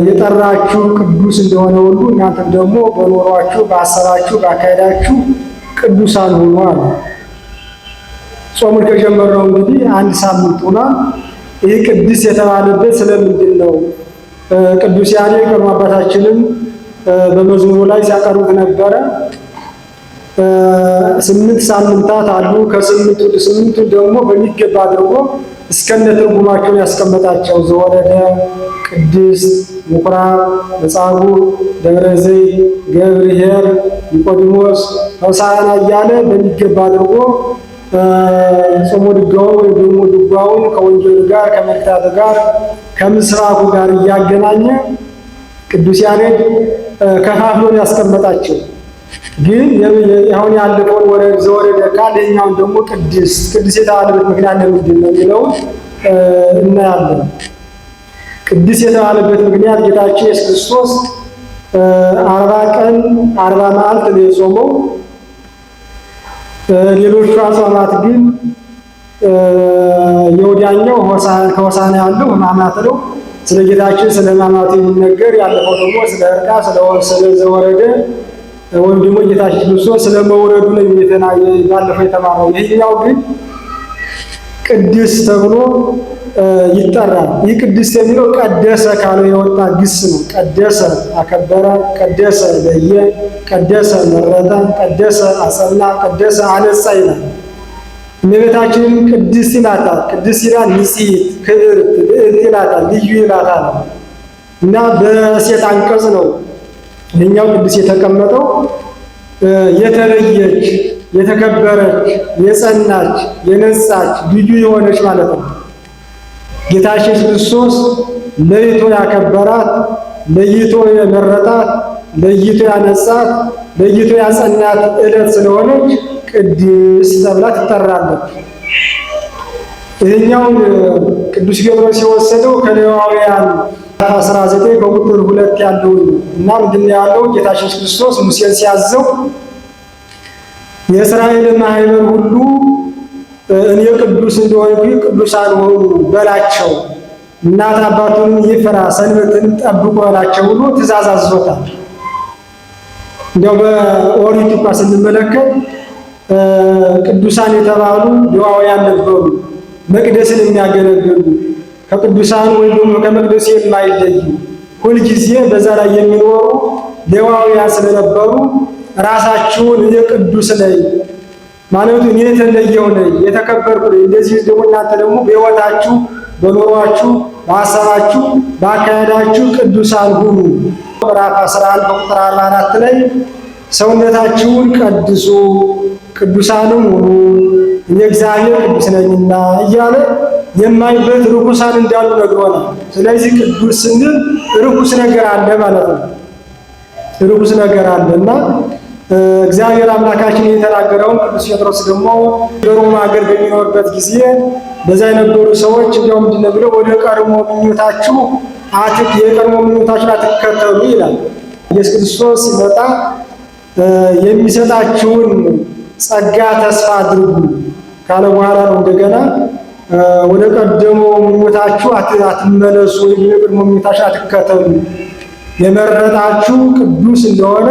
የጠራችሁ ቅዱስ እንደሆነ ሁሉ እናንተም ደግሞ በኖሯችሁ በሐሳባችሁ ባካሄዳችሁ ቅዱሳን ሁኑ አለ። ጾሙን ከጀመረው እንግዲህ አንድ ሳምንት ሆኗል። ይህ ቅዱስ የተባለበት ስለምንድን ነው? ቅዱስ ያሬድ ቀድሞ አባታችንም በመዝሙሩ ላይ ሲያቀርቡት ነበረ። 8 ሳምንታት አሉ። ከስምንቱ ደግሞ በሚገባ አድርጎ እስከነ ትርጉማቸውን ያስቀመጣቸው ዘወረደ፣ ቅድስት፣ ምኩራብ፣ መጻጉዕ፣ ደብረ ዘይት፣ ገብርኄር፣ ኒቆዲሞስ፣ ሆሳዕና እያለ በሚገባ አድርጎ ጾመ ድጓውን ወይም ደግሞ ድጓውን ከወንጌሉ ጋር ከመልእክታቱ ጋር ከምስራኩ ጋር እያገናኘ ቅዱስ ያሬድ ከፋፍሎን ያስቀመጣቸው። ግን አሁን ያለፈውን ዘወረደ ካለ ይኸኛውን ደግሞ ቅድስት የተባለበት ምክንያት ለምንድን ነው የሚለውን እናያለን። ቅድስት የተባለበት ምክንያት ጌታችን ኢየሱስ ክርስቶስ 40 ቀን 40 መዓልት ነው የጾመው። ሌሎቹ አጽዋማት ግን የወዲያኛው ከሆሳዕና ያለው ሕማማት ነው። ስለ ጌታችን ስለ ሕማማቱ የሚነገር፣ ያለፈው ደግሞ ስለ ዕርቃ ስለ ዘወረደ ወይም ደግሞ ጌታችን ክርስቶስ ስለ መውረዱ ነው ባለፈው የተማረው። ይሄኛው ግን ቅድስት ተብሎ ይጠራል። ይህ ቅድስት የሚለው ቀደሰ ካለው የወጣ ግስ ነው። ቀደሰ አከበረ፣ ቀደሰ ለየ፣ ቀደሰ መረጠ፣ ቀደሰ አጸና፣ ቀደሰ አነጻ ይላል። እመቤታችንን ቅድስት ይላታል። ቅድስት ይላል ንጽሕት፣ ክብርት፣ ልዕልት ይላታል፣ ልዩ ይላታል እና በሴት አንቀጽ ነው ይህኛው ቅዱስ የተቀመጠው። የተለየች፣ የተከበረች፣ የጸናች፣ የነጻች፣ ልዩ የሆነች ማለት ነው። ጌታችን ክርስቶስ ለይቶ ያከበራት፣ ለይቶ የመረጣት፣ ለይቶ ያነጻት፣ ለይቶ ያጸናት ዕለት ስለሆነች ቅድስት ተብላ ትጠራለች። ይህኛውን ቅዱስ ገብርኤል ሲወሰደው ከሌዋውያን 19 ከቁጥር 2 ያለው እና ምንድን ያለው ጌታችን ክርስቶስ ሙሴን ሲያዘው የእስራኤል ማህበር ሁሉ እኔ ቅዱስ እንደሆንኩ ቅዱሳን ሆኑ በላቸው፣ እናት አባቱን ይፍራ፣ ሰንበትን ጠብቁ በላቸው ብሎ ትእዛዝ አዝዞታል። እንዲያው በኦሪት እንኳ ስንመለከት ቅዱሳን የተባሉ ሌዋውያን ነበሩ፣ መቅደስን የሚያገለግሉ ከቅዱሳን ወይም ደግሞ ከመቅደስ የማይለዩ ሁልጊዜ በዛ ላይ የሚኖሩ ሌዋውያን ስለነበሩ ራሳችሁን እኔ ቅዱስ ነኝ ማለቱ እኔ የተለየው ነኝ፣ የተከበርኩ ነኝ፣ እንደዚህ ደግሞ እናንተ ደግሞ በሕይወታችሁ በኑሯችሁ በሐሳባችሁ ባካሄዳችሁ ቅዱሳን ሁኑ። ምዕራፍ 11 ቁጥር 44 ላይ ሰውነታችሁን ቀድሱ ቅዱሳንም ሁኑ እኔ እግዚአብሔር ቅዱስ ነኝና እያለ የማይበት ርኩሳን እንዳሉ ነግሮናል። ስለዚህ ቅዱስ ስንል ርኩስ ነገር አለ ማለት ነው። ርኩስ ነገር አለና እግዚአብሔር አምላካችን የተናገረውን ቅዱስ ጴጥሮስ ደግሞ በሮማ ሀገር በሚኖርበት ጊዜ በዛ የነበሩ ሰዎች እንዲያው ምንድን ነው ብለው ወደ ቀድሞ ምኞታችሁ የቀድሞ ምኞታችሁን አትከተሉ ይላል። ኢየሱስ ክርስቶስ ሲመጣ የሚሰጣችሁን ጸጋ ተስፋ አድርጉ ካለ በኋላ ነው እንደገና ወደ ቀደሞ ምኞታችሁ አትመለሱ፣ ወይም የቀድሞ ምኞታችሁ አትከተሉ፣ የመረጣችሁ ቅዱስ እንደሆነ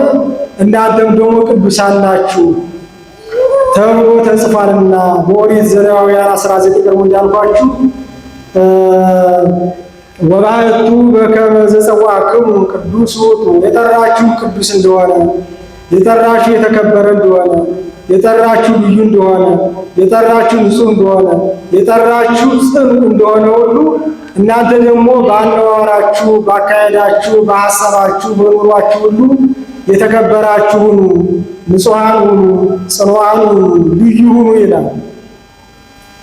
እናንተም ደግሞ ቅዱሳን ናችሁ ተብሎ ተጽፏልና በኦሪት ዘሌዋውያን 19 ቀድሞ እንዳልኳችሁ ወባሕቱ በከመ ዘጸዋዕክሙ ቅዱስ ውእቱ፣ የጠራችሁ ቅዱስ እንደሆነ፣ የጠራችሁ የተከበረ እንደሆነ፣ የጠራችሁ ልዩ እንደሆነ፣ የጠራችሁ ንጹሕ እንደሆነ፣ የጠራችሁ ጽኑ እንደሆነ ሁሉ እናንተ ደግሞ በአነዋወራችሁ፣ ባካሄዳችሁ፣ በሐሳባችሁ፣ በኑሯችሁ ሁሉ የተከበራችሁ ሁኑ፣ ንጹሐን ሁኑ፣ ጽኑዓን ሁኑ፣ ልዩ ሁኑ ይላል።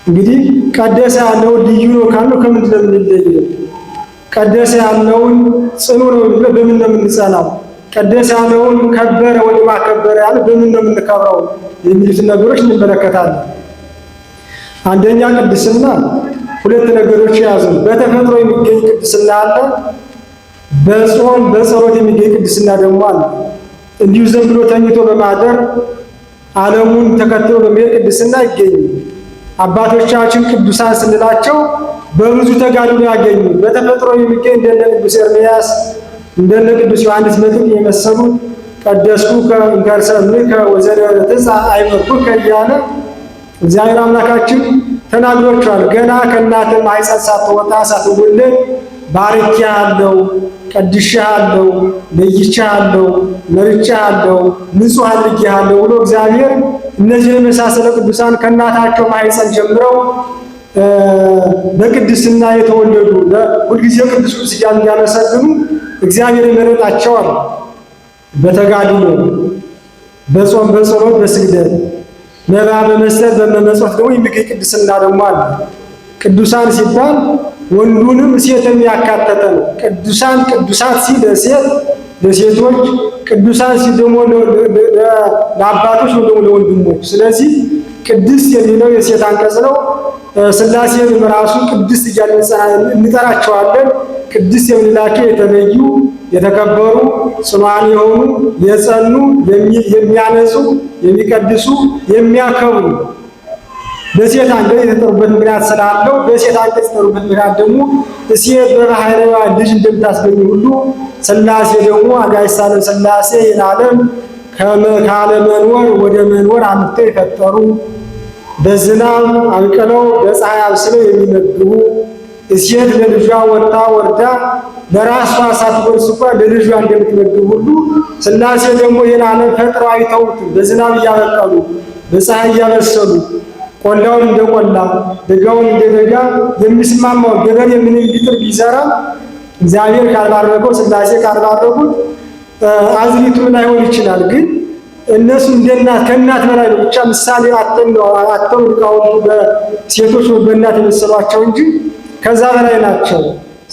እንግዲህ ቀደሰ ያለውን ልዩ ነው ካልነው ከምንድን ነው የምንለየው? ቀደሰ ያለውን ጽኑ ነው ብለን በምን ነው የምንጸናው? ቀደሰ ያለውን ከበረ ወይም አከበረ ያለ በምን ነው የምንከብረው? የሚሉትን ነገሮች እንመለከታለን። አንደኛ ቅድስና ሁለት ነገሮች የያዙ በተፈጥሮ የሚገኝ ቅድስና አለ፣ በጾም በጸሎት የሚገኝ ቅድስና ደግሞ አለ። እንዲሁ ዝም ብሎ ተኝቶ በማደር ዓለሙን ተከትሎ በሚሄድ ቅድስና አይገኝም። አባቶቻችን ቅዱሳን ስንላቸው በብዙ ተጋድሎ ያገኙ በተፈጥሮ የሚገኝ እንደነ ቅዱስ ኤርምያስ እንደነ ቅዱስ ዮሐንስ መጥምቅ የመሰሉት ቀደስኩከ እንከርሰ እምኔከ ወዘእንበለ ትንሣእ አይመርኩከ እያለ እግዚአብሔር አምላካችን ተናግሮቿል። ገና ከእናትህ ማኅፀን ሳትወጣ ሳትወለድ ባርኬሃለሁ፣ ቀድሼሃለሁ፣ ለይቼሃለሁ፣ መርጬሃለሁ፣ ንጹሕ አድርጌሃለሁ ብሎ እግዚአብሔር እነዚህን የመሳሰለ ቅዱሳን ከእናታቸው ማኅፀን ጀምረው በቅድስና የተወለዱ ሁልጊዜ ቅዱስ ቅዱስ እያሉ እንዲያመሰግኑ እግዚአብሔር ይመረጣቸዋል። በተጋድሎ በጾም በጸሎት በስግደት መባ በመስጠት በመመጽወት ደግሞ የሚገኝ ቅድስና ደግሞ አለ። ቅዱሳን ሲባል ወንዱንም ሴትም ያካተተ ነው። ቅዱሳን ቅዱሳት ሲል ለሴት ለሴቶች፣ ቅዱሳን ሲል ደግሞ ለአባቶች ወይ ደግሞ ለወንድሞች። ስለዚህ ቅድስት የሚለው የሴት አንቀጽ ነው። ሥላሴን ራሱ ቅድስት እያልን እንጠራቸዋለን። ቅድስት የምንላቸው የተለዩ የተከበሩ ጽኑዓን የሆኑ የጸኑ የሚያነጹ የሚቀድሱ የሚያከብሩ በሴት አንቀጽ የተጠሩበት ምክንያት ስላለው በሴት አንቀጽ የተጠሩበት ምክንያት ደግሞ ሴት በባሕርይዋ ልጅ እንደምታስገኝ ሁሉ ሥላሴ ደግሞ አጋዕዝተ ዓለም ሥላሴ ይህን ዓለም ካለመኖር ወደ መኖር አምጥተው የፈጠሩ በዝናብ አብቅለው በፀሐይ አብስለው የሚመግቡ ሴት ለልጇ ወጥታ ወርዳ ለራሷ ሳትጎርስ እንኳን ለልጇ እንደምትመግብ ሁሉ ሥላሴ ደግሞ ይህን ዓለም ፈጥረው አይተውትም። በዝናብ እያበቀሉ በፀሐይ እያበሰሉ ቆላውን እንደ ቆላ ደጋውን እንደ ደጋ የሚስማማው ገበሬ ምንም ቢጥር ቢዘራ እግዚአብሔር ካልባረከው ሥላሴ ካልባረኩት አዝሪቱ ላይሆን ይችላል። ግን እነሱ እንደናት ከእናት በላይ ነው። ብቻ ምሳሌ አተው ሊቃውንቱ በሴቶች በእናት የመሰሏቸው እንጂ ከዛ በላይ ናቸው።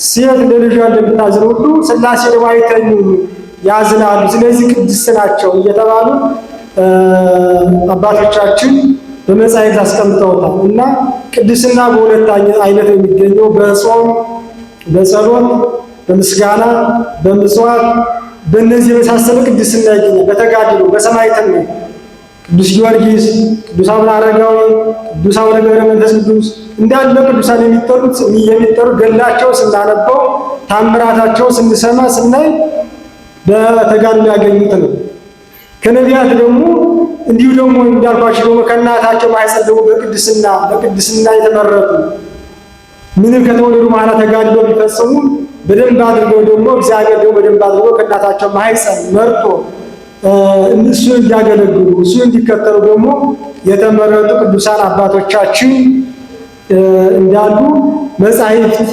ሴት ለልጇ እንደምታዝን ሁሉ ሥላሴ ደግሞ አይተኙም፣ ያዝናሉ። ስለዚህ ቅድስት ናቸው እየተባሉ አባቶቻችን በመጻሕፍት አስቀምጠውታል። እና ቅድስና በሁለት አይነት የሚገኘው በጾም በጸሎት በምስጋና በምጽዋት በእነዚህ የመሳሰለ ቅድስና ይገኛል። በተጋድሎ በሰማዕትነት ቅዱስ ጊዮርጊስ፣ ቅዱስ አቡነ አረጋዊ፣ ቅዱስ አቡነ ገብረ መንፈስ ቅዱስ እንዳለ ቅዱሳን የሚጠሩት ገድላቸው ስናነበው ታምራታቸው ስንሰማ ስናይ በተጋድሎ ያገኙት ነው። ከነቢያት ደግሞ እንዲሁ ደግሞ እንዳልኳቸው ደግሞ ከእናታቸው ማኅፀን ደግሞ በቅድስና የተመረጡ ምንም ከተወለዱ በኋላ ተጋድሎ ቢፈጽሙ በደንብ አድርገው ደግሞ እግዚአብሔር ደግሞ በደንብ አድርገው ከእናታቸው ማኅፀን መርጦ እሱን እንዲያገለግሉ እሱን እንዲከተሉ ደግሞ የተመረጡ ቅዱሳን አባቶቻችን እንዳሉ መጻሕፍት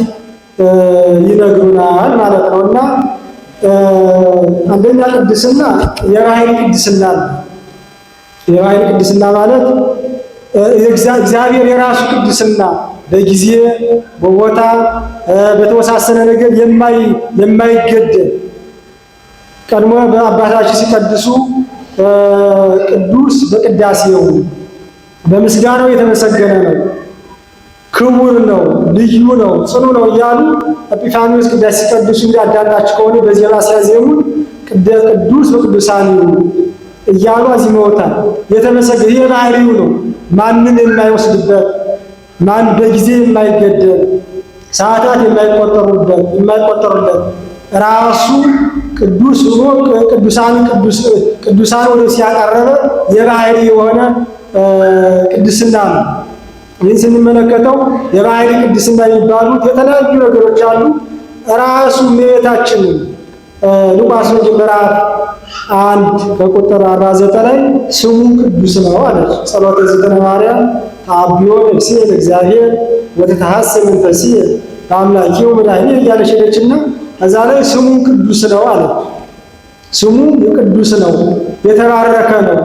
ይነግሩናል ማለት ነው። እና አንደኛ ቅድስና የባሕርይ ቅድስና ነው። የባሕርይ ቅድስና ማለት እግዚአብሔር የራሱ ቅድስና በጊዜ በቦታ በተወሳሰነ ነገር የማይገደብ ቀድሞ በአባታችን ሲቀድሱ ቅዱስ በቅዳሴው በምስጋናው የተመሰገነ ነው፣ ክቡር ነው፣ ልዩ ነው፣ ጽኑ ነው እያሉ ኤጲፋንዮስ ቅዳሴ ሲቀድሱ እንዳዳላችሁ ከሆነ በዜማ ሲያዜሙ ቅዱስ በቅዱሳን እያሉ አዚመውታል። የተመሰገነ ይህ ባሕርዩ ነው። ማንም የማይወስድበት ማን በጊዜ የማይገደብ ሰዓታት የማይቆጠሩለት ራሱ ቅዱስ ሆኖ ቅዱሳን ወደ ሲያቀረበ የባሕርይ የሆነ ቅድስና ነው። ይህን ስንመለከተው የባሕርይ ቅድስና የሚባሉት የተለያዩ ነገሮች አሉ። ራሱ እመቤታችንን ሉቃስ ወንጌል ምዕራፍ 1 ከቁጥር 49 ላይ ስሙ ቅዱስ ነው አለች። ጸሎተ እግዝእትነ ማርያም ተአብዮ ነፍስየ ለእግዚአብሔር ወተትሐሰይ መንፈስየ በአምላኪሁ መድኃኒየ እያለች ሄደችና እዛ ላይ ስሙ ቅዱስ ነው አለች። ስሙ የቅዱስ ነው፣ የተባረከ ነው፣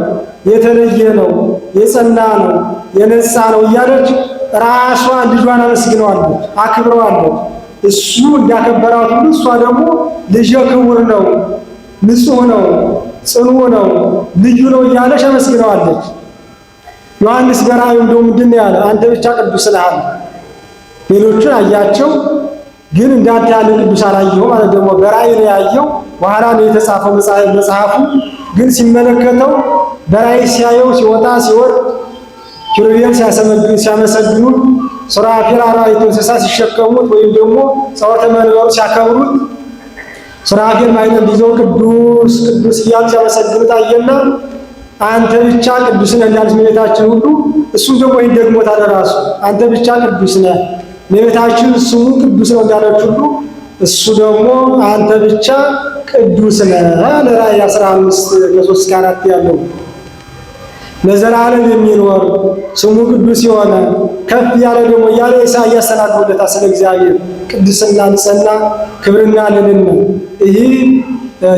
የተለየ ነው፣ የጸና ነው፣ የነጻ ነው እያለች ራሷ ልጇን አመስግነዋለች፣ አክብረዋለች። እሱ እንዳከበራት ሁሉ እሷ ደግሞ ልጄ ክቡር ነው፣ ንጹሕ ነው፣ ጽኑ ነው፣ ልዩ ነው እያለች አመስግነዋለች። ዮሐንስ በራእዩ እንደው ምንድን ያለ አንተ ብቻ ቅዱስ ነህ አለ። ሌሎቹን አያቸው፣ ግን እንዳንተ ያለ ቅዱስ አላየሁም ማለት ደግሞ በራእይ ነው ያየው። በኋላ ነው የተጻፈው መጽሐፉ። ግን ሲመለከተው በራእይ ሲያየው ሲወጣ ሲወርድ ኪሩቤል ሲያመሰግኑት፣ ሱራፌል አራዊተ እንስሳ ሲሸከሙት ወይም ደግሞ ጸሎተ መንበሩ ሲያከብሩት፣ ሱራፌል ማይጠን ይዘው ቅዱስ ቅዱስ እያሉ ሲያመሰግኑት አየና አንተ ብቻ ቅዱስ ነህ እንዳለች እመቤታችን ሁሉ እሱም ደግሞ ይህን ደግሞታል ራሱ። አንተ ብቻ ቅዱስ ነህ እመቤታችን ስሙ ቅዱስ ነው እንዳለች ሁሉ እሱ ደግሞ አንተ ብቻ ቅዱስ ነህ አለ። ራእይ 15:3-4 ያለው ለዘላለም የሚኖር ስሙ ቅዱስ የሆነ ከፍ ያለ ደግሞ እያለ ኢሳይያስ ተናግሮለታል ስለ እግዚአብሔር ቅድስና፣ ንጽሕና፣ ክብርና ልዕልና። ይህ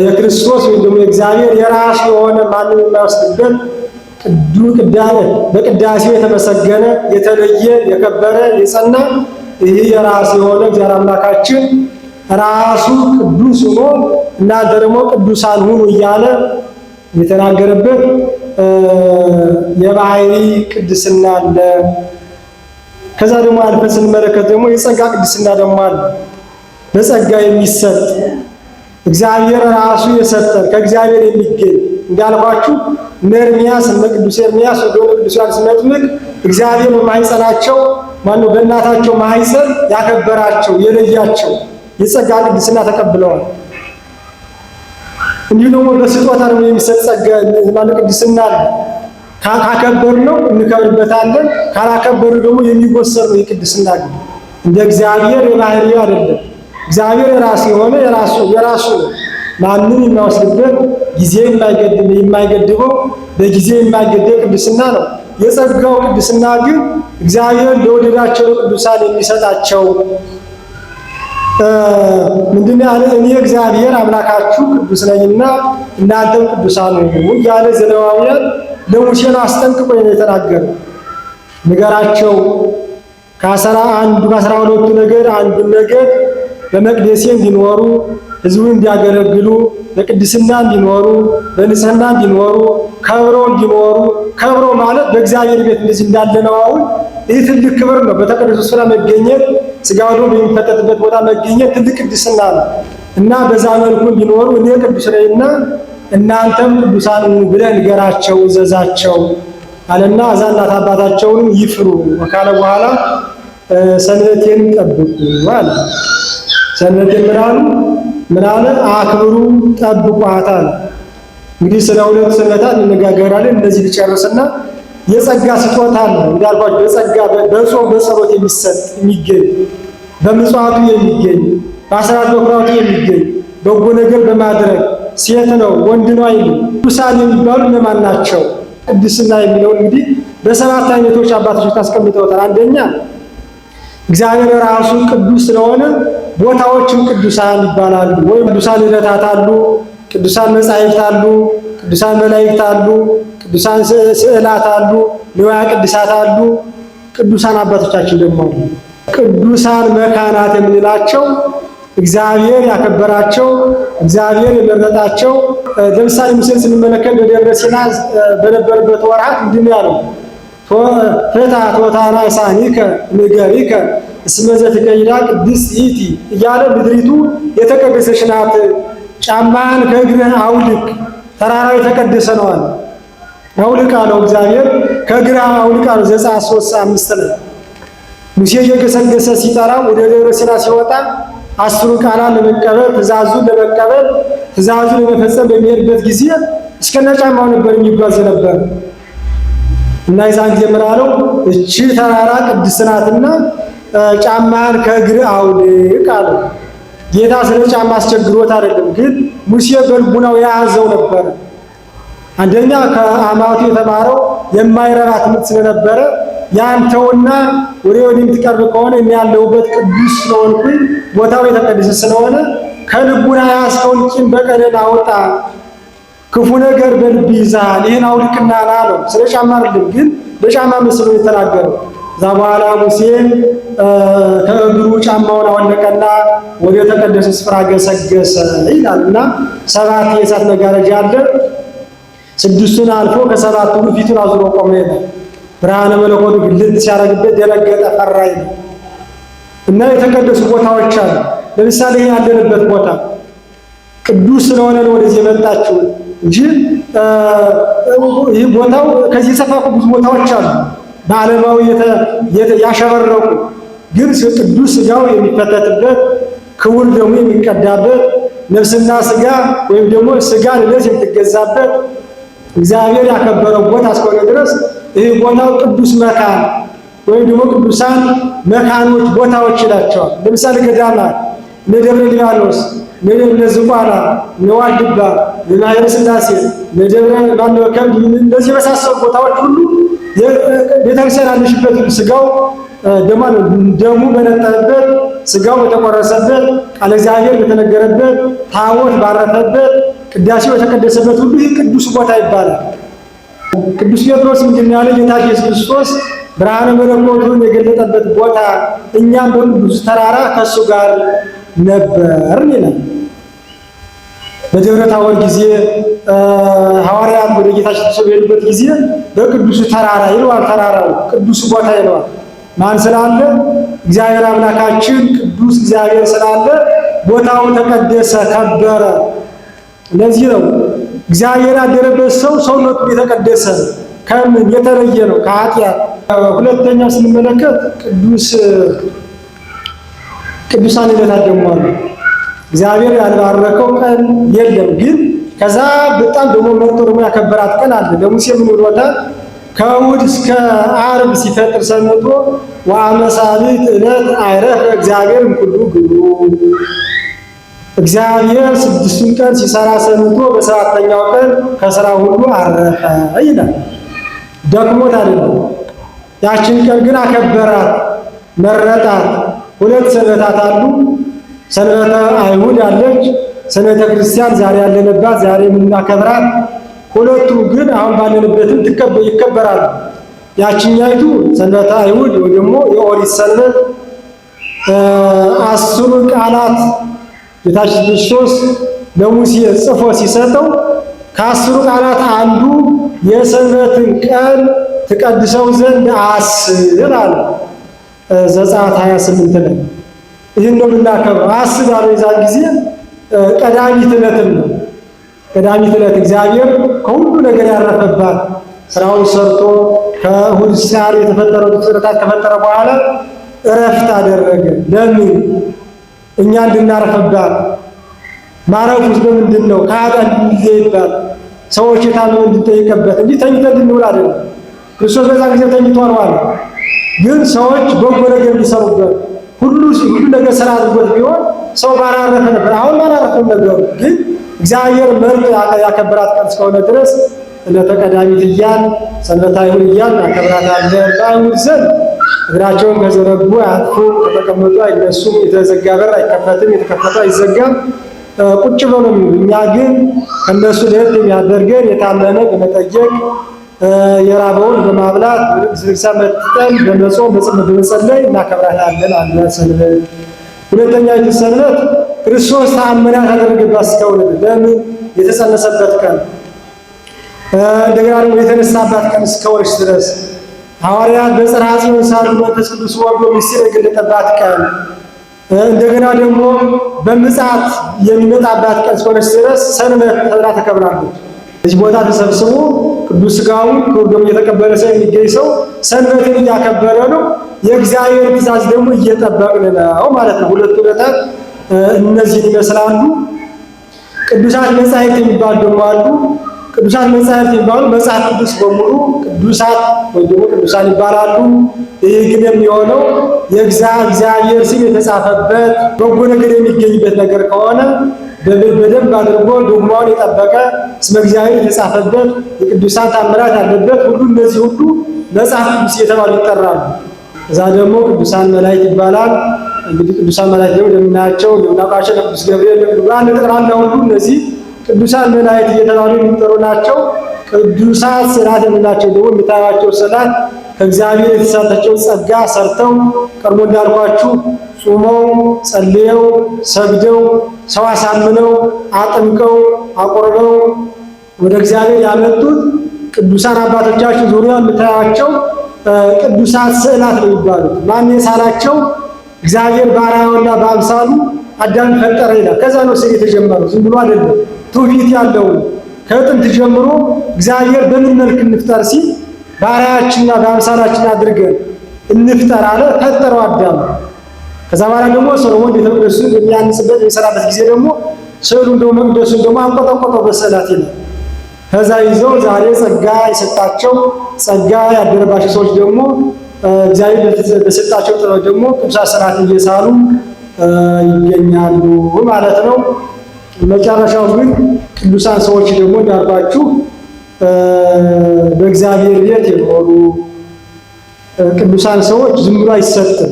የክርስቶስ ወይም ደግሞ የእግዚአብሔር የራሱ የሆነ ማንም የማይወስድበት በቅዳሴው የተመሰገነ የተለየ የከበረ የጸና ይህ የራሱ የሆነ እግዚአብሔር አምላካችን ራሱ ቅዱስ ሆኖ እናንተ ደግሞ ቅዱሳን ሁኑ እያለ የተናገረበት የባህሪ ቅድስና አለ። ከዛ ደግሞ አልፈን ስንመለከት ደግሞ የጸጋ ቅድስና ደግሞ አለ። በጸጋ የሚሰጥ እግዚአብሔር ራሱ የሰጠን ከእግዚአብሔር የሚገኝ እንዳልኳችሁ ኤርምያስ እነ ቅዱስ ኤርምያስ ወደ ቅዱስ ዮሐንስ መጥምቅ እግዚአብሔር በማኅፀናቸው ማነው በእናታቸው ማኅፀን ያከበራቸው የለያቸው የጸጋ ቅድስና ተቀብለዋል። እንዲሁ ደግሞ በስጦታ ደግሞ የሚሰጥ ጸጋ ማለት ቅድስና አለ። ካከበር ነው እንከብርበታለን፣ ካላከበር ደግሞ የሚወሰድ ነው የቅድስና ግን እንደ እግዚአብሔር የባህሪው አይደለም። እግዚአብሔር የራሱ የሆነ የራሱ ማንም የማይወስድበት ጊዜ የማይገድበው በጊዜ የማይገደብ ቅድስና ነው። የጸጋው ቅድስና ግን እግዚአብሔር ለወደዳቸው ቅዱሳን የሚሰጣቸው ምንድነው ያለ? እኔ እግዚአብሔር አምላካችሁ ቅዱስ ነኝና እናንተም ቅዱሳን ሁኑ ያለ ዘሌዋውያን ለሙሴን አስጠንቅቆ ነው የተናገረው። ንገራቸው ከ12ቱ ነገድ አንዱን ነገድ በመቅደሴ እንዲኖሩ ሕዝቡን እንዲያገለግሉ በቅድስና እንዲኖሩ በንጽሕና እንዲኖሩ ከብሮ እንዲኖሩ። ከብሮ ማለት በእግዚአብሔር ቤት እንደዚህ እንዳለ ነው። አሁን ይህ ትልቅ ክብር ነው። በተቀደሰ ስፍራ መገኘት፣ ሥጋው ደግሞ በሚፈተትበት ቦታ መገኘት ትልቅ ቅድስና ነው እና በዛ መልኩ እንዲኖሩ እኔ ቅዱስ ነኝና እናንተም ቅዱሳን ብለህ ንገራቸው፣ እዘዛቸው አለና እዛ እናት አባታቸውንም ይፍሩ ካለ በኋላ ሰንበቴን ጠብቁ አለ። ሰንበቴን ምን አለ? አክብሩ ጠብቋታል። እንግዲህ ስለ ሁለት ሰንበታት እንነጋገራለን። እነዚህ ልጨርስና የጸጋ ስጦታ አለ እንዳልኳችሁ በጸጋ በጾም በጸሎት የሚሰጥ የሚገኝ በምጽዋቱ የሚገኝ በአስራት በኩራቱ የሚገኝ በጎ ነገር በማድረግ ሴት ነው ወንድ ነው አይልም። ቅዱሳን የሚባሉ እነማን ናቸው? ቅድስና የሚለውን እንግዲህ በሰባት አይነቶች አባቶች ታስቀምጠውታል። አንደኛ እግዚአብሔር ራሱ ቅዱስ ስለሆነ ቦታዎችም ቅዱሳን ይባላሉ። ወይም ቅዱሳን ዕለታት አሉ፣ ቅዱሳን መጻሕፍት አሉ፣ ቅዱሳን መላእክት አሉ፣ ቅዱሳን ስዕላት አሉ፣ ንዋየ ቅድሳት አሉ። ቅዱሳን አባቶቻችን ደግሞ አሉ። ቅዱሳን መካናት የምንላቸው እግዚአብሔር ያከበራቸው እግዚአብሔር የመረጣቸው። ለምሳሌ ሙሴን ስንመለከት በደብረ ሲና በነበረበት ወራት እንዲህ ያለው ፍታ ቶታና ሳኒከ ንገሪከ እስመ ዘትከይዳ ቅድስት ይእቲ እያለ ምድሪቱ የተቀደሰች ናት፣ ጫማን ከእግርህ አውልቅ፣ ተራራው የተቀደሰ ነው አለ። አውልቅ አለው እግዚአብሔር፣ ከእግርህ አውልቅ አለው። ዘጸአት 3:5 ላይ ሙሴ እየገሰገሰ ሲጠራ ወደ ደብረ ሲና ሲወጣ 10 ቃላት ለመቀበል ትእዛዙን ለመፈጸም በሚሄድበት ጊዜ እስከነ ጫማው ነበር የሚጓዝ ነበር እና የዛን ጊዜ ምን አለው? እቺ ተራራ ቅድስት ናትና ጫማን ከእግር አውልቅ አለው። ጌታ ስለ ጫማ አስቸግሮት አይደለም፣ ግን ሙሴ በልቡናው የያዘው ነበር። አንደኛ ከአማቱ የተማረው የማይረባ ትምህርት ስለነበረ ያንተውና ወደ የምትቀርብ ከሆነ እኔ ያለሁበት ቅዱስ ስለሆንኩኝ ቦታው የተቀደሰ ስለሆነ ከልቡና ያስከውን ቂም በቀልን አውጣ፣ ክፉ ነገር በልብ ይዛል፣ ይህን አውልቅና ና አለው። ስለ ጫማ አይደለም፣ ግን በጫማ መስሎ የተናገረው። እዛ በኋላ ሙሴ ከእግሩ ጫማውን አወለቀና ወደ ተቀደሰ ስፍራ ገሰገሰ ይላል እና 7 የእሳት መጋረጃ አለ። 6ቱን አልፎ ከ7ቱ ፊቱን አዙሮ ቆመ ይላል። ብርሃነ መለኮቱ ግልጥ ሲያደርግበት ደነገጠ፣ ፈራ ይላል። እና የተቀደሱ ቦታዎች አሉ። ለምሳሌ ያለንበት ቦታ ቅዱስ ስለሆነ ነው ወደዚህ የመጣችሁ እንጂ ይህ ቦታው ከዚህ የተፋቁ ብዙ ቦታዎች አሉ በዓለማዊ ያሸበረቁ፣ ግን ቅዱስ ሥጋው የሚፈተትበት ክቡር ደሙ የሚቀዳበት ነፍስና ሥጋ ወይም ደግሞ ሥጋ ለነፍስ የምትገዛበት እግዚአብሔር ያከበረው ቦታ እስከሆነ ድረስ ይህ ቦታው ቅዱስ መካን ወይም ደግሞ ቅዱሳን መካኖች ቦታዎች ይላቸዋል። ለምሳሌ ገዳማት እነ ደብረ ሊባኖስ፣ እነ ዝቋላ፣ እነ ዋልድባ፣ እነ ማኅበረ ሥላሴ፣ እነ ደብረ ከብድ፣ እነዚህ የመሳሰሉ ቦታዎች ሁሉ ቤተክርስቲያን ያለሽበት ሥጋው ደሙ በነጠበበት፣ ሥጋው በተቆረሰበት፣ ቃለ እግዚአብሔር በተነገረበት፣ ታቦት ባረፈበት፣ ቅዳሴው የተቀደሰበት ሁሉ ይህ ቅዱስ ቦታ ይባላል። ቅዱስ ጴጥሮስ ምንድን ያለ ጌታ ኢየሱስ ክርስቶስ ብርሃነ መለኮቱን የገለጠበት ቦታ እኛም በቅዱስ ተራራ ከእሱ ጋር ነበርን ይላል። በደብረ ታቦር ጊዜ ሐዋርያት ወደ ጌታችን በሄዱበት ጊዜ በቅዱሱ ተራራ ይለዋል። ተራራው ቅዱስ ቦታ ይለዋል። ማን ስላለ? እግዚአብሔር አምላካችን ቅዱስ እግዚአብሔር ስላለ ቦታው ተቀደሰ፣ ከበረ። ለዚህ ነው እግዚአብሔር ያደረበት ሰው ሰውነቱ የተቀደሰ ከምን የተለየ ነው? ከኃጢአት። ሁለተኛው ስንመለከት ቅዱሳን ዕለታት ደግሞ አሉ። እግዚአብሔር ያልባረከው ቀን የለም። ግን ከዛ በጣም ደግሞ መርጦ ደግሞ ያከበራት ቀን አለ። ለሙሴ ምን ብሎታል? ከእሑድ እስከ ዓርብ ሲፈጥር ሰንብቶ ወአመሳቢት ዕለት አይረፈ እግዚአብሔር እምኩሉ ግብሩ። እግዚአብሔር 6ቱን ቀን ሲሰራ ሰንብቶ በሰባተኛው ቀን ከሥራ ሁሉ አረፈ ይላል። ደክሞት አይደለም። ያችን ቀን ግን አከበራት፣ መረጣት። 2 ሰንበታት አሉ። ሰንበተ አይሁድ አለች፣ ሰንበተ ክርስቲያን ዛሬ ያለንባት ዛሬ የምናከብራት። ሁለቱ ግን አሁን ባለንበትም ይከበራሉ። ያችኛይቱ ሰንበተ አይሁድ ወይ ደግሞ የኦሪት ሰንበት 10 ቃላት ጌታችን ክርስቶስ ለሙሴ ጽፎ ሲሰጠው ከ10 ቃላት አንዱ የሰንበትን ቀን ትቀድሰው ዘንድ አስብ አለ። ዘጸአት 28 ላይ ይህን ነው የምናከብረው። አስብ አለ። የዛን ጊዜ ቀዳሚት ዕለትን ነው። ቀዳሚት ዕለት እግዚአብሔር ከሁሉ ነገር ያረፈባት ስራውን ሰርቶ ከእሑድ እስከ ዓርብ የተፈጠረው ፍጥረታት ከፈጠረ በኋላ እረፍት አደረገ። ለምን? እኛ እንድናረፍባት። ማረፉስ በምንድን ነው? ከኃጢአት እንድንለይባት፣ ሰዎች የታመሙ እንድንጠይቅበት እንጂ ተኝተን እንድንውል አይደለም። ክርስቶስ በዛ ጊዜ ተኝቷል ዋለ። ግን ሰዎች በጎ ነገር እንዲሰሩበት ሁሉ ነገር ስራ አድርጎት ቢሆን ሰው ባላረፈ ነበር። አሁን ባላረፈም ነገሩ ግን እግዚአብሔር መርጦ ያከበራት ቀን እስከሆነ ድረስ ዕለተ ቀዳሚት እያልን ሰንበተ አይሁድ እያልን እናከብራታለን። በአይሁድ ዘንድ እግራቸውን ከዘረጉ አያጥፉ፣ ከተቀመጡ አይነሱም፣ የተዘጋ በር አይከፈትም፣ የተከፈተ አይዘጋም፣ ቁጭ ብለው ነው የሚውሉ። እኛ ግን ከእነሱ ለየት የሚያደርገን የታመመ በመጠየቅ የራበውን በማብላት ዝግሳ መጠን በመጾም በመጸለይ እናከብራታለን። አንድ ሰንበት። ሁለተኛይቱ ሰንበት ክርስቶስ ተአምራት ያደረገባት እስከሆነ ለምን የተጸነሰበት ቀን እንደገና ደግሞ የተነሳባት ቀን እስከሆነች ድረስ ሐዋርያት በጽርሐ ጽዮን ሳሉ መንፈስ ቅዱስ ወርዶ ምስጢር የገለጠባት ቀን እንደገና ደግሞ በምጽአት የሚመጣባት ቀን እስከሆነች ድረስ ሰንበት ተብላ ተከብራለች። እዚህ ቦታ ተሰብስቦ ቅዱስ ሥጋውን ክቡር ደሙን እየተቀበለ ሰው የሚገኝ ሰው ሰንበትን እያከበረ ነው። የእግዚአብሔር ትእዛዝ ደግሞ እየጠበቅን ነው ማለት ነው። ሁለቱ ዕለታት እነዚህን ይመስላሉ። ቅዱሳት መጻሕፍት የሚባሉ ደግሞ አሉ። ቅዱሳት መጻሕፍት የሚባሉ መጽሐፍ ቅዱስ በሙሉ ቅዱሳት ወይ ደግሞ ቅዱሳን ይባላሉ። ይህ ግን የሚሆነው የእግዚአብሔር ስም የተጻፈበት በጎ ነገር የሚገኝበት ነገር ከሆነ በደንብ አድርጎ ዶግማውን የጠበቀ ስመ እግዚአብሔር የተጻፈበት የቅዱሳን ታምራት ያለበት ሁሉ እነዚህ ሁሉ መጽሐፍ ቅዱስ እየተባሉ ይጠራሉ። እዛ ደግሞ ቅዱሳን መላእክት ይባላል። እንግዲህ ቅዱሳን መላእክት ደግሞ እንደምናያቸው እንደምናውቃቸው ቅዱስ ገብርኤል ለቅዱሳን ለጠቅላላ ሁሉ እነዚህ ቅዱሳን መላእክት እየተባሉ የሚጠሩ ናቸው። ቅዱሳት ስዕላት የምንላቸው ደግሞ የሚታያቸው ስዕላት ከእግዚአብሔር የተሰጣቸው ጸጋ ሰርተው ቀድሞ እንዳልኳችሁ ጾመው ጸልየው ሰግደው ሰው አሳምነው አጥምቀው አቆርበው ወደ እግዚአብሔር ያመጡት ቅዱሳን አባቶቻችን ዙሪያ የምታያቸው ቅዱሳት ስዕላት ነው የሚባሉት። ማን የሳላቸው? እግዚአብሔር በአርአያውና በአምሳሉ አዳም ፈጠረ ይላል። ከዛ ነው ስር የተጀመረው፣ ዝም ብሎ አይደለም። ትውፊት ያለው ከጥንት ጀምሮ እግዚአብሔር በምን መልክ እንፍጠር ሲል በአርአያችንና በአምሳላችን አድርገን እንፍጠር አለ። ፈጠረው አዳም። ከዛ በኋላ ደግሞ ሰሎሞን ቤተ መቅደሱን የሚያንጽበት የሚሰራበት ጊዜ ደግሞ ስዕሉን ደግሞ መቅደሱን ደግሞ አንቆጠቆጠው በስዕላት ይላል። ከዛ ይዘው ዛሬ ጸጋ የሰጣቸው ጸጋ ያደረባቸው ሰዎች ደግሞ እግዚአብሔር በሰጣቸው ጥበብ ደግሞ ቅዱሳት ስርዓት እየሳሉ ይገኛሉ ማለት ነው። መጨረሻው ግን ቅዱሳን ሰዎች ደግሞ እንዳልኳችሁ በእግዚአብሔር ቤት የኖሩ ቅዱሳን ሰዎች ዝም ብሎ አይሰጥም።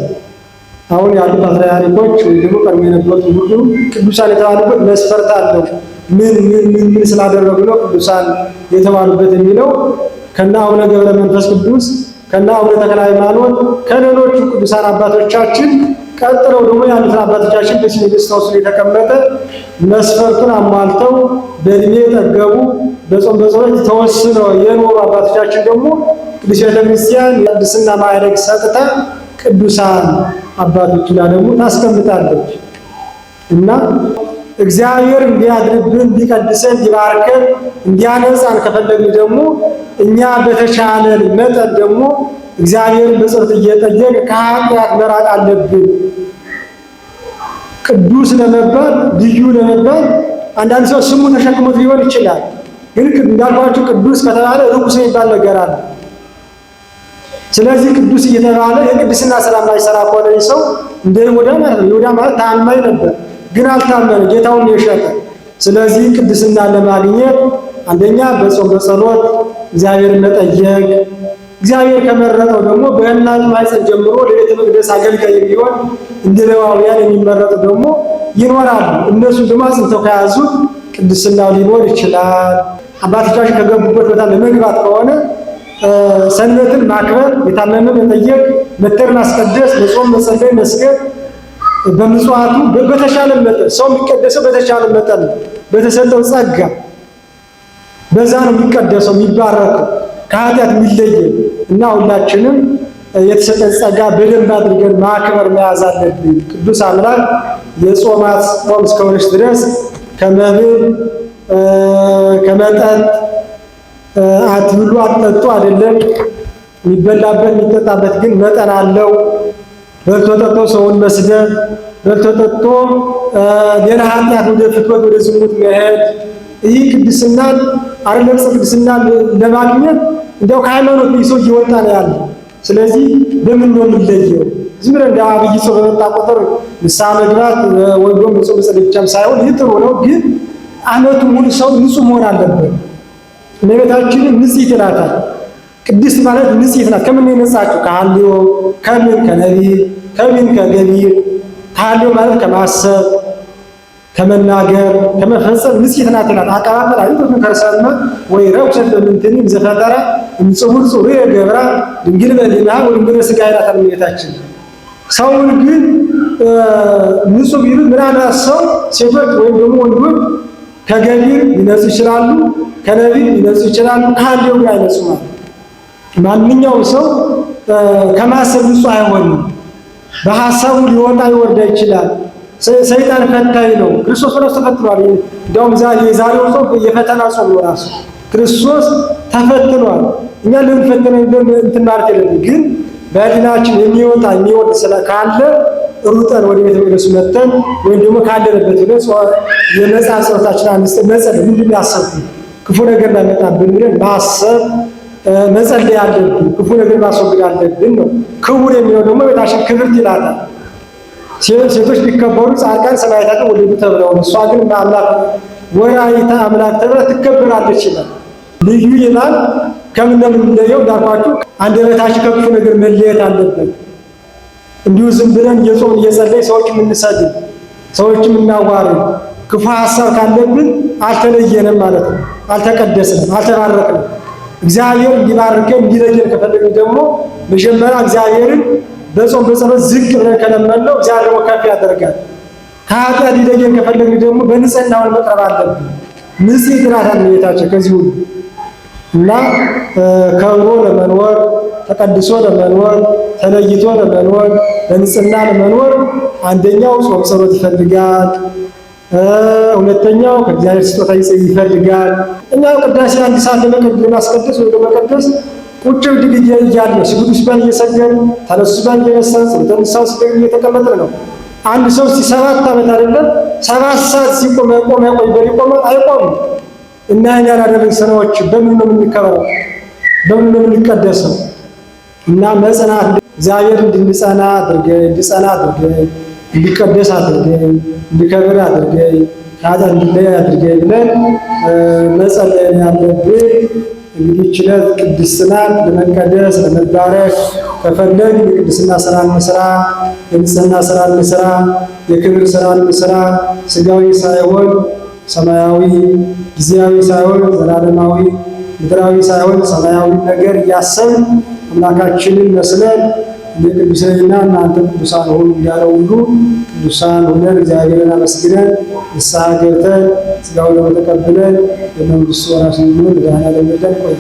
አሁን ያሉ ፓትርያርኮች ወይ ደግሞ ቀድሞ የነበሩት ሁሉ ቅዱሳን የተባሉበት መስፈርት አለው። ምን ስላደረጉ ነው ቅዱሳን የተባሉበት የሚለው ከነ አቡነ ገብረ መንፈስ ቅዱስ ከነ አቡነ ተክለ ሃይማኖት ከሌሎቹ ቅዱሳን አባቶቻችን ቀጥለው ደግሞ ያሉት አባቶቻችን በሲኖዶስ ውስጥ የተቀመጠ መስፈርቱን አሟልተው በእድሜ የጠገቡ በጾም በጸሎት ተወስነው የኖሩ አባቶቻችን ደግሞ ቅዱስ ቤተክርስቲያን የቅድስና ማዕረግ ሰጥታ ቅዱሳን አባቶች ላይ ደግሞ ታስቀምጣለች እና እግዚአብሔር እንዲያድርብን እንዲቀድሰን እንዲባርከን እንዲያነጻን ከፈለግን ደግሞ እኛ በተቻለን መጠን ደግሞ እግዚአብሔርን በጸሎት እየጠየቅን ከኃጢአት መራቅ አለብን። ቅዱስ ለመባል ልዩ ለመባል አንዳንድ ሰው ስሙ ተሸክሞት ሊሆን ይችላል። ግን እንዳልኳችሁ ቅዱስ ከተባለ ርኩስ የሚባል ነገር አለ። ስለዚህ ቅዱስ እየተባለ የቅድስና ስራ የማይሰራ ከሆነ ሰው እንደ ይሁዳ ማለት ነው። ይሁዳ ማለት ታማኝ ነበር፣ ግን አልታመነ፣ ጌታውን የሸጠ። ስለዚህ ቅድስና ለማግኘት አንደኛ በጾም በጸሎት እግዚአብሔርን መጠየቅ፣ እግዚአብሔር ከመረጠው ደግሞ በእናት ማኅፀን ጀምሮ ለቤተ መቅደስ አገልጋይ የሚሆን እንደ ሌዋውያን የሚመረጡ ደግሞ ይኖራሉ። እነሱ ደግሞ አጽንተው ከያዙት ቅድስናው ሊኖር ይችላል። አባቶቻችን ከገቡበት ቦታ ለመግባት ከሆነ ሰንበትን ማክበር፣ የታመመ መጠየቅ፣ መተር ማስቀደስ፣ መጾም፣ መጸለይ፣ መስገድ፣ በምጽዋቱ በተሻለ መጠን ሰው የሚቀደሰው በተሻለ መጠን በተሰጠው ጸጋ በዛ ነው የሚቀደሰው የሚባረከው ከኃጢአት የሚለየው እና ሁላችንም የተሰጠን ጸጋ በደንብ አድርገን ማክበር መያዝ አለብን። ቅዱስ አምላክ የጾማት ጾም እስከሆነች ድረስ ከመብል ከመጠጥ አትብሉ አትጠጡ አይደለም። የሚበላበት የሚጠጣበት ግን መጠን አለው። በልቶ ጠጥቶ ሰውን መስደብ፣ በልቶ ጠጥቶ ሌላ ኃጢአት ወደ ፍትወት ወደ ዝሙት መሄድ ይህ ቅድስናን አይደለም። ቅድስናን ለማግኘት እንዲያው ከሃይማኖት ሰው እየወጣ ነው ያለ። ስለዚህ በምን ነው የምንለየው? ዝም ብለን እንደ አብይ ጾም በመጣ ቁጥር ንስሐ መግባት ወይ ደግሞ ጾም መጸለይ ብቻም ሳይሆን ይህ ጥሩ ነው፣ ግን ዓመቱ ሙሉ ሰው ንጹህ መሆን አለበት። እመቤታችን ንጽሕት ይላታል። ቅድስት ማለት ንጽሕት ናት። ከምን ነው የነጻችው? ከሐልዮ ከምን ከነቢብ ከምን ከገቢር። ሐልዮ ማለት ከማሰብ ከመናገር ከመፈጸም ንጽሕት ናት ይላል። አቀባበል አይቶት ከርሰማ ወይ ረብሸት በምንትን ዘፈጠረ እንጽውር ጽሩ የገብራ ድንግል በሊና ወድንግል ስጋ ይላታል እመቤታችን። ሰውን ግን ንጹህ ቢሉ ምናልባት ሰው ሴቶች ወይም ደግሞ ወንዶች ከገቢር ሊነጹ ይችላሉ፣ ከነቢብ ሊነጹ ይችላሉ፣ ከሐልዮ ግን አይነጹም። ማንኛውም ሰው ከማሰብ ንጹህ አይሆንም። በሐሳቡ ሊወጣ ይወርዳ ይችላል። ሰይጣን ፈታኝ ነው። ክርስቶስ ራሱ ተፈትኗል። እንደውም የዛሬው ጾም የፈተና ጾም ነው። ራሱ ክርስቶስ ተፈትኗል። እኛ ልንፈተን እንትን ማለት የለም። ግን በዕድናችን የሚወርድ ስለ ካለ ሩጠን ወደ ቤተ መቅደሱ መጥተን ወይም ደግሞ ካለንበት የነጻ ጸሎታችን አንስተን መጸለይ ምንድን ነው ያሰብኩት ክፉ ነገር እንዳይመጣብን ብለን ማሰብ መጸለይ አለብን። ክፉ ነገር ማስወገድ አለብን ነው። ክቡር የሚለው ደግሞ ቤታችን ክብርት ይላታል። ሴቶች ቢከበሩ ጻድቃን ሰማዕታት ወለዱ ተብለው፣ እሷ ግን በአምላክ ወላዲተ አምላክ ተብላ ትከበራለች ይላል። ልዩ ይላል። ከምን ነው የምንለየው? እንዳልኳችሁ አንደበታችን ከክፉ ነገር መለየት አለበት። እንዲሁ ዝም ብለን እየጾምን እየጸለይ ሰዎች የምንሰድብ ሰዎች የምናዋርድ ክፉ ሀሳብ ካለብን አልተለየንም ማለት ነው። አልተቀደስንም፣ አልተባረክንም። እግዚአብሔር እንዲባርከን እንዲለየን ከፈለግን ደግሞ መጀመሪያ እግዚአብሔርን በጾም በጸሎት ዝቅ ብለን ከለመንነው እግዚአብሔር ደግሞ ከፍ ያደርጋል። ከኃጢአት ሊለየን ከፈለግን ደግሞ በንጽህናውን መቅረብ አለብን። ንጽሕት ናት እመቤታችን ከዚህ ሁሉ እና ከብሮ ለመኖር ተቀድሶ ለመኖር ተለይቶ ለመኖር በንጽህና ለመኖር አንደኛው ጾም ጸሎት ይፈልጋል። ሁለተኛው ከእግዚአብሔር ስጦታ ይፈልጋል። እኛው ቅዳሴ አንድ ሰዓት ለማስቀደስ ወይ ለመቀደስ ቁጭ ብድግ እያለ ስግዱ ሲባል እየሰገድን ተነሱ ሲባል እየነሳን ጸሎተ ንስሐ ሲደግም እየተቀመጥን ነው። አንድ ሰው 7 ዓመት አይደለም 7 ሰዓት ሲቆም አይቆምም። እና እኛ ያደረግን ስራዎች በምን ነው የምንከበረው? በምን ነው የምንቀደሰው? እና መጽናት እግዚአብሔር እንድንጸና አድርገን እንዲቀደስ አድርገን እንዲከብር አድርገን ከኃጢአት እንድንለይ አድርገን ብለን መጸለይ ያለብን። እንግዲህ ችለት ቅድስናን ለመቀደስ ለመባረክ ከፈለግ የቅድስና ስራ እንስራ፣ የንጽህና ስራ እንስራ፣ የክብር ስራ እንስራ። ስጋዊ ሳይሆን ሰማያዊ፣ ጊዜያዊ ሳይሆን ዘላለማዊ፣ ምድራዊ ሳይሆን ሰማያዊ ነገር እያሰብን አምላካችንን መስለን ቅዱስ ነኝና እናንተ ቅዱሳን ሁኑ እንዳለው ሁሉ ቅዱሳን ሆነን እግዚአብሔርን አመስግነን ንስሐ ገብተን ሥጋውን ተቀብለን የመንግሥቱ ወራሽ እንድንሆን ለዘላለም ቆይ